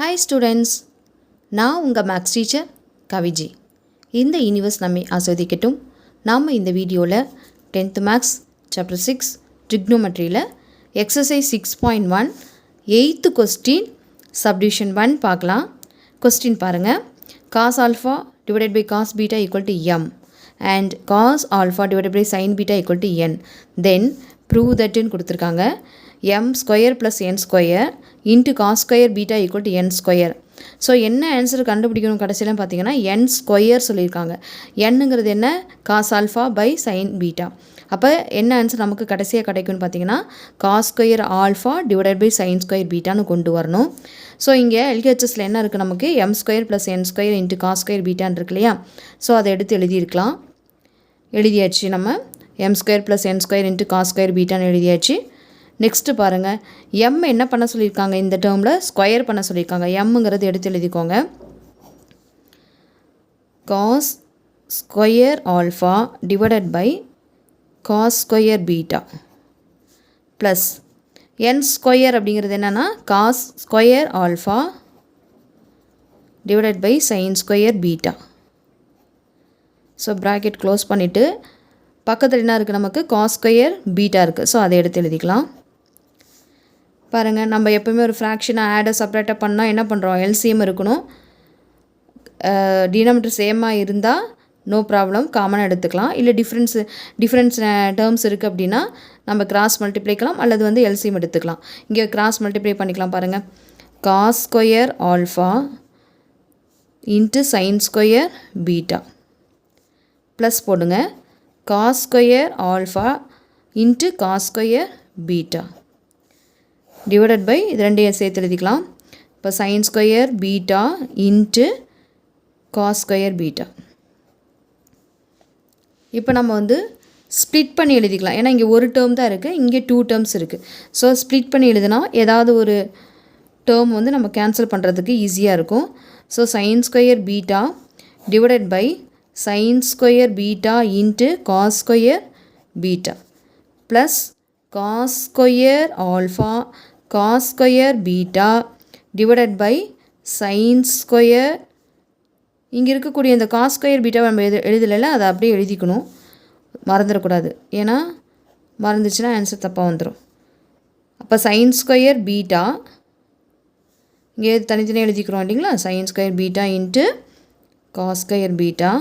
Hi students, நான் உங்கள் maths teacher கவிஜி. இந்த யூனிவர்ஸ் நம்மை ஆஸ்வதிக்கட்டும். நாம் இந்த வீடியோவில் 10th மேக்ஸ் சாப்டர் 6 ட்ரிக்னோமெட்ரியில் எக்ஸசைஸ் 6.1 8th கொஸ்டின் சப்டிவிஷன் 1 பார்க்கலாம். கொஸ்டின் பாருங்கள். cos alpha divided by cos beta equal to m and cos alpha divided by sin beta equal to n. Then prove that ன்னு கொடுத்துருக்காங்க. m square plus n square into cos square beta equal to n square. So என்ன answer கண்டுபிடிக்கணும் கடைசியில் பார்த்தீங்கன்னா n square சொல்லியிருக்காங்க. என்னங்கிறது என்ன? Cos alpha by sine beta. அப்போ என்ன ஆன்சர் நமக்கு கடைசியாக கிடைக்கும்னு பார்த்தீங்கன்னா cos square alpha divided by sine square பீட்டான்னு கொண்டு வரணும். ஸோ இங்கே எல்ஹெச்எஸில் என்ன இருக்குது நமக்கு m square plus n square into cos square பீட்டான்னு இருக்கு இல்லையா? ஸோ அதை எடுத்து எழுதியிருக்கலாம். எழுதியாச்சு. நம்ம m square plus n square into cos square பீட்டான்னு எழுதியாச்சு. நெக்ஸ்ட்டு பாருங்கள், m என்ன பண்ண சொல்லியிருக்காங்க? இந்த டேர்மில் ஸ்கொயர் பண்ண சொல்லியிருக்காங்க. mங்கிறது எடுத்து எழுதிக்கோங்க. Cos square alpha divided by cos square beta plus n square அப்படிங்கிறது என்னென்னா cos square alpha divided by sine square beta. So bracket close பண்ணிவிட்டு பக்கத்தில் என்ன இருக்குது நமக்கு காஸ் ஸ்கொயர் பீட்டா இருக்குது. ஸோ அதை எடுத்து எழுதிக்கலாம். பாருங்கள், நம்ம எப்போவுமே ஒரு ஃப்ராக்ஷனை ஆடை செப்பரேட்டாக பண்ணால் என்ன பண்ணுறோம்? எல்சிஎம் இருக்கணும். டினாமினேட்டர் சேமாக இருந்தால் நோ ப்ராப்ளம், காமனாக எடுத்துக்கலாம். இல்லை டிஃப்ரென்ஸ் டேர்ம்ஸ் இருக்குது அப்படின்னா நம்ம கிராஸ் மல்டிப்ளைக்கலாம் அல்லது வந்து எல்சிஎம் எடுத்துக்கலாம். இங்கே கிராஸ் மல்டிப்ளை பண்ணிக்கலாம். பாருங்கள், cos square alpha into sine square beta plus போடுங்க cos square alpha into cos square beta divided by இது ரெண்டையும் சேர்த்து எழுதிக்கலாம். இப்போ sine square beta into cos square beta. இப்போ நம்ம வந்து ஸ்ப்ளிட் பண்ணி எழுதிக்கலாம். ஏன்னா இங்கே ஒரு டேர்ம் தான் இருக்குது, இங்கே 2 டேர்ம்ஸ் இருக்குது. ஸோ ஸ்ப்ளிட் பண்ணி எழுதினா ஏதாவது ஒரு டேர்ம் வந்து நம்ம கேன்சல் பண்ணுறதுக்கு ஈஸியாக இருக்கும். So sine square beta divided by sin square beta into cos square beta plus cos square alpha cos square beta divided by sine square. இங்கே இருக்கக்கூடிய இந்த காஸ் ஸ்கொயர் பீட்டாவை நம்ம எழுதலைல, அதை அப்படியே எழுதிக்கணும், மறந்துடக்கூடாது. ஏன்னா மறந்துச்சுன்னா ஆன்சர் தப்பாக வந்துடும். அப்போ சைன் ஸ்கொயர் பீட்டா இங்கே தனித்தனியாக எழுதிக்கிறோம் இல்லைங்களா? Sine square beta into cos square beta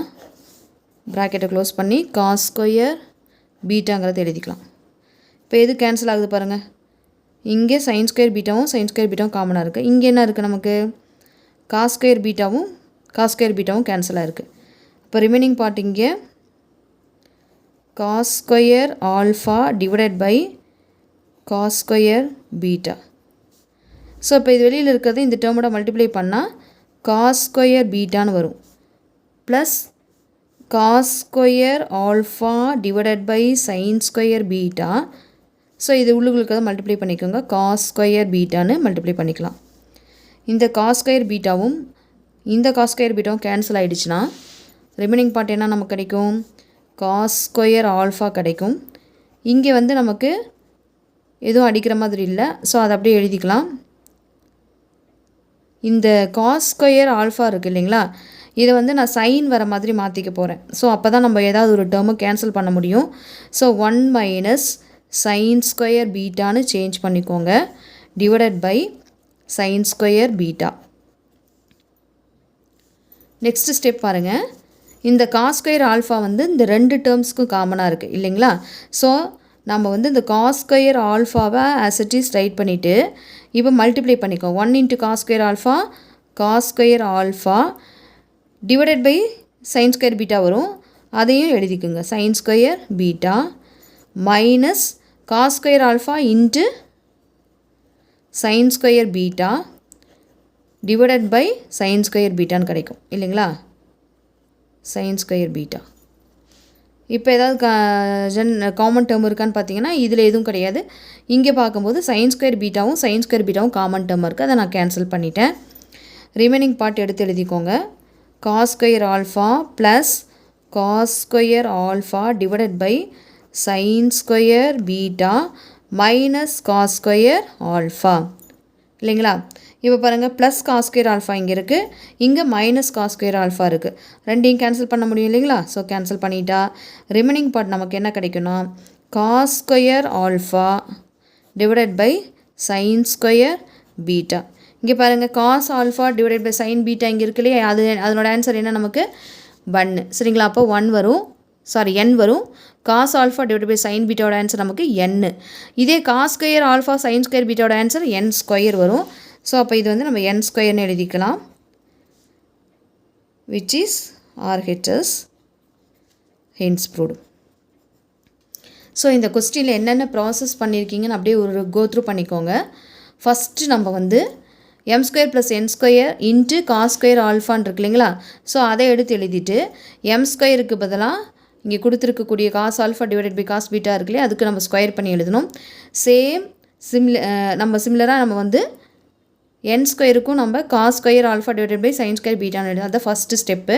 ப்ராக்கெட்டை க்ளோஸ் பண்ணி காஸ் ஸ்கொயர் பீட்டாங்கிறத எழுதிக்கலாம். இப்போ எது கேன்சல் ஆகுது பாருங்கள். இங்கே சைன் ஸ்கொயர் பீட்டாவும் காமனாக இருக்குது. இங்கே என்ன இருக்குது நமக்கு? காஸ் ஸ்கொயர் பீட்டாவும் கேன்சலாக இருக்குது. இப்போ ரிமைனிங் பார்ட் இங்கே cos square alpha divided by cos square beta. So இப்போ இது வெளியில் இருக்கிறது இந்த டேர்மோட மல்டிப்ளை பண்ணால் காஸ் ஸ்கொயர் பீட்டான்னு வரும் plus cos square alpha divided by sine square beta. So இது உள்ளுகளுக்கு மல்டிப்ளை பண்ணிக்கோங்க. காஸ் ஸ்கொயர் பீட்டான்னு மல்டிப்ளை பண்ணிக்கலாம். இந்த காஸ் ஸ்கொயர் பீட்டாவும் இந்த காஸ் ஸ்கொயர் பீட்டாவும் கேன்சல் ஆகிடுச்சுன்னா ரிமைனிங் பார்ட் என்ன நமக்கு கிடைக்கும்? காஸ் ஸ்கொயர் ஆல்ஃபா கிடைக்கும். இங்கே வந்து நமக்கு எதுவும் அடிக்கிற மாதிரி இல்லை. ஸோ அதை அப்படியே எழுதிக்கலாம். இந்த காஸ் ஸ்கொயர் ஆல்ஃபா இருக்குது இல்லைங்களா? இதை வந்து நான் சைன் வர மாதிரி மாற்றிக்க போகிறேன். ஸோ அப்போ தான் நம்ம ஏதாவது ஒரு டேர்மை கேன்சல் பண்ண முடியும். ஸோ 1 மைனஸ் சைன் ஸ்கொயர் பீட்டான்னு சேஞ்ச் பண்ணிக்கோங்க divided by sine square beta. Next step பாருங்கள். இந்த காஸ் ஸ்கொயர் ஆல்ஃபா வந்து இந்த 2 டேர்ம்ஸ்க்கும் காமனாக இருக்குது இல்லைங்களா? ஸோ நம்ம வந்து இந்த காஸ் ஸ்கொயர் ஆல்ஃபாவை ஆஸ் இட் இஸ் ரைட் பண்ணிவிட்டு இப்போ மல்டிப்ளை பண்ணிக்கோ. 1 into cos square alpha divided by sine square beta வரும், அதையும் எழுதிக்குங்க. Sine square beta minus cos square alpha into sine square beta divided by sine square பீட்டான்னு கிடைக்கும் இல்லைங்களா? Sine square beta. இப்போ ஏதாவது காமன் டேர்ம் இருக்கான்னு பார்த்தீங்கன்னா இதில் எதுவும் கிடையாது. இங்கே பார்க்கும்போது சைன் ஸ்கொயர் பீட்டாவும் காமன் டேர்ம் இருக்குது. அதை நான் கேன்சல் பண்ணிட்டேன். ரிமைனிங் பார்ட் எடுத்து எழுதிக்கோங்க. Cos square alpha plus cos square alpha divided by sine square beta minus cos square alpha இல்லைங்களா? இப்போ பாருங்கள் ப்ளஸ் காஸ் ஸ்கொயர் ஆல்ஃபா இங்கே இருக்குது, இங்கே மைனஸ் காஸ் ஸ்கொயர் ஆல்ஃபா இருக்குது. ரெண்டையும் கேன்சல் பண்ண முடியும் இல்லைங்களா? ஸோ கேன்சல் பண்ணிட்டா ரிமைனிங் பார்ட் நமக்கு என்ன கிடைக்குன்னா cos square alpha divided by sine square beta. இங்கே பாருங்கள் cos alpha divided by sine beta இங்கே இருக்கு இல்லையா? அதனோட ஆன்சர் என்ன நமக்கு 1. சரிங்களா? அப்போ 1 வரும், சாரி n வரும். Cos alpha divide by sine பீட்டாவோட ஆன்சர் நமக்கு n. இதே cos square alpha sine square பீட்டாவோட ஆன்சர் n ஸ்கொயர் வரும். ஸோ அப்போ இது வந்து நம்ம n ஸ்கொயர்னு எழுதிக்கலாம், which is RHS, hence proved. So இந்த கொஸ்டினில் என்னென்ன ப்ராசஸ் பண்ணியிருக்கீங்கன்னு அப்படியே ஒரு கோ த்ரூ பண்ணிக்கோங்க. ஃபஸ்ட்டு நம்ம வந்து m square plus n square into cos square ஆல்ஃபான் இருக்கு இல்லைங்களா? ஸோ அதை எடுத்து எழுதிட்டு m ஸ்கொயருக்கு பதிலாக இங்கே கொடுத்துருக்கக்கூடிய cos alpha divided by cos beta இருக்கு இல்லையா? அதுக்கு நம்ம ஸ்கொயர் பண்ணி எழுதணும். சேம் சிமிலராக நம்ம வந்து n ஸ்கொயருக்கும் நம்ம cos square alpha divided by sine square பீட்டான்னு எழுதணும். அதுதான் ஃபஸ்ட்டு ஸ்டெப்பு.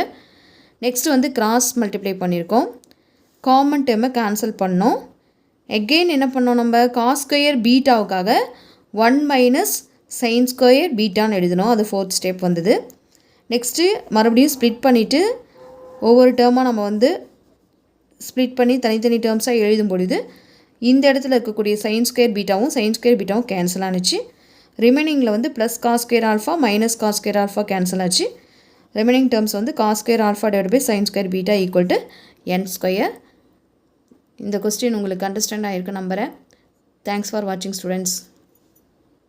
நெக்ஸ்ட் வந்து கிராஸ் மல்டிப்ளை பண்ணியிருக்கோம், காமன் டேர்மை கேன்சல் பண்ணோம். எகெயின் என்ன பண்ணோம், நம்ம காஸ் ஸ்கொயர் பீட்டாவுக்காக 1 மைனஸ் சைன் ஸ்கொயர் பீட்டான்னு எழுதணும். அது 4th ஸ்டெப் வந்தது. நெக்ஸ்ட்டு மறுபடியும் ஸ்ப்ளிட் பண்ணிவிட்டு ஒவ்வொரு டேர்மாக நம்ம வந்து ஸ்ப்ளிட் பண்ணி தனித்தனி டேர்ம்ஸாக எழுதும் பொழுது இந்த இடத்துல இருக்கக்கூடிய சைன் ஸ்கொயர் பீட்டாவும் கேன்சல் ஆனிச்சு. ரிமைனிங்கில் வந்து plus cos square alpha minus cos square alpha cancel ஆச்சு. ரிமைனிங் டேர்ம்ஸ் வந்து cos square alpha divide by sine square beta equal to n square. இந்த கொஸ்டின் உங்களுக்கு அண்டர்ஸ்டாண்ட் ஆகிருக்கு நம்புகிறேன். தேங்க்ஸ் ஃபார் வாட்சிங் ஸ்டூடெண்ட்ஸ்.